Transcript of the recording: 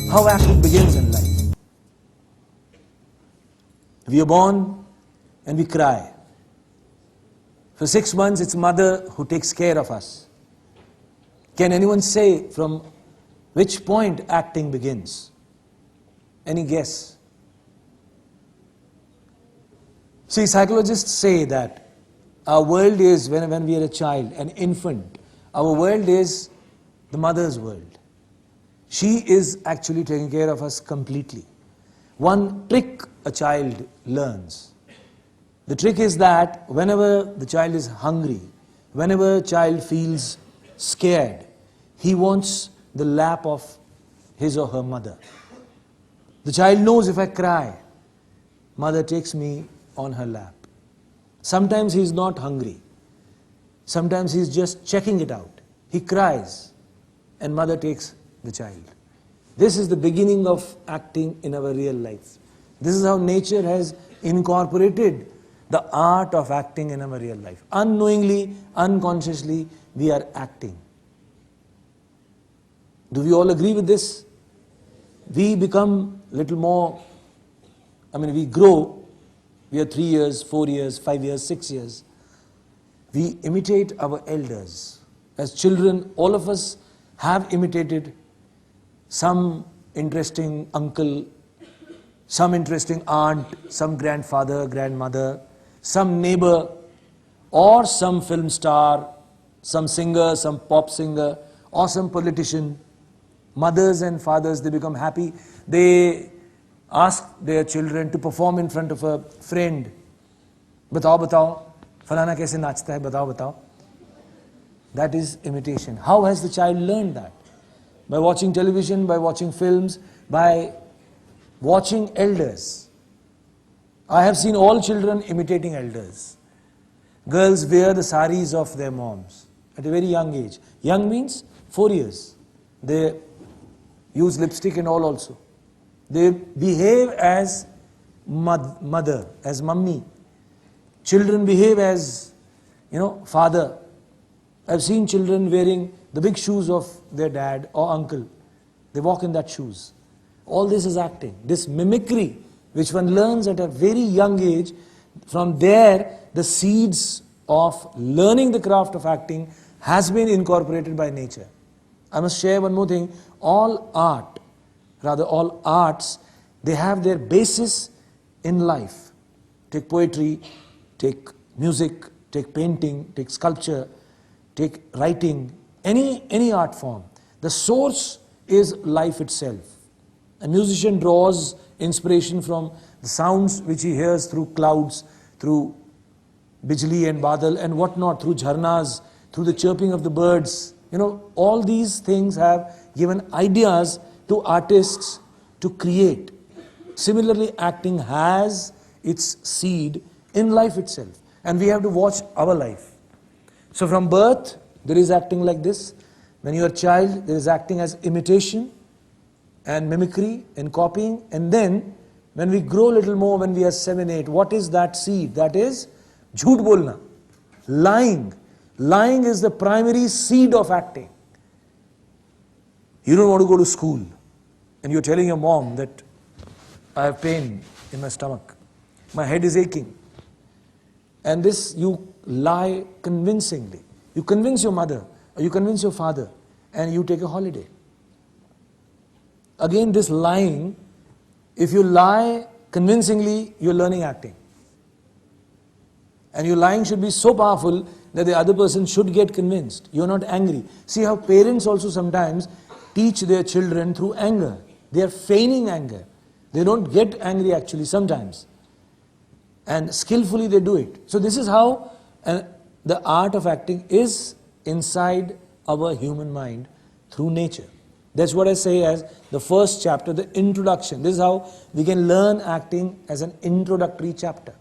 how acting begins in life. We are born and we cry. For 6 months, it's mother who takes care of us. Can anyone say from which point acting begins? Any guess? See, psychologists say that our world is, when we are a child, an infant, our world is the mother's world. She is actually taking care of us completely. One trick a child learns. The trick is that whenever the child is hungry, whenever a child feels scared, he wants the lap of his or her mother. The child knows, if I cry, mother takes me on her lap. Sometimes he is not hungry. Sometimes he is just checking it out. He cries and mother takes the child. This is the beginning of acting in our real life. This is how nature has incorporated the art of acting in our real life. Unknowingly, unconsciously, we are acting. Do we all agree with this? We become little more, we grow. We are 3 years, 4 years, 5 years, 6 years. We imitate our elders. As children, all of us have imitated some interesting uncle, some interesting aunt, some grandfather, grandmother, some neighbor, or some film star, some singer, some pop singer, or some politician. Mothers and fathers, they become happy. They ask their children to perform in front of a friend. Batao, batao, falana kaise nachta hai, batao, batao. That is imitation. How has the child learned that? By watching television, by watching films, by watching elders. I have seen all children imitating elders. Girls wear the saris of their moms at a very young age. Young means 4 years. They use lipstick and all also. They behave as mother, as mummy. Children behave as, father. I've seen children wearing the big shoes of their dad or uncle. They walk in that shoes. All this is acting. This mimicry, which one learns at a very young age, from there the seeds of learning the craft of acting has been incorporated by nature. I must share one more thing. All arts, they have their basis in life. Take poetry, take music, take painting, take sculpture, take writing, any art form. The source is life itself. A musician draws inspiration from the sounds which he hears through clouds, through bijli and badal and whatnot, through jharnas, through the chirping of the birds. All these things have given ideas to artists to create. Similarly, acting has its seed in life itself. And we have to watch our life. So from birth, there is acting like this. When you are a child, there is acting as imitation and mimicry and copying. And then, when we grow a little more, when we are 7, 8, what is that seed? That is jhoot bolna, lying. Lying is the primary seed of acting. You don't want to go to school and you're telling your mom that I have pain in my stomach, my head is aching. And this you lie convincingly. You convince your mother or you convince your father and you take a holiday. Again, this lying, if you lie convincingly, you're learning acting. And your lying should be so powerful that the other person should get convinced. You're not angry. See how parents also sometimes teach their children through anger. They are feigning anger. They don't get angry actually sometimes. And skillfully they do it. So this is how the art of acting is inside our human mind through nature. That's what I say as the first chapter, the introduction. This is how we can learn acting as an introductory chapter.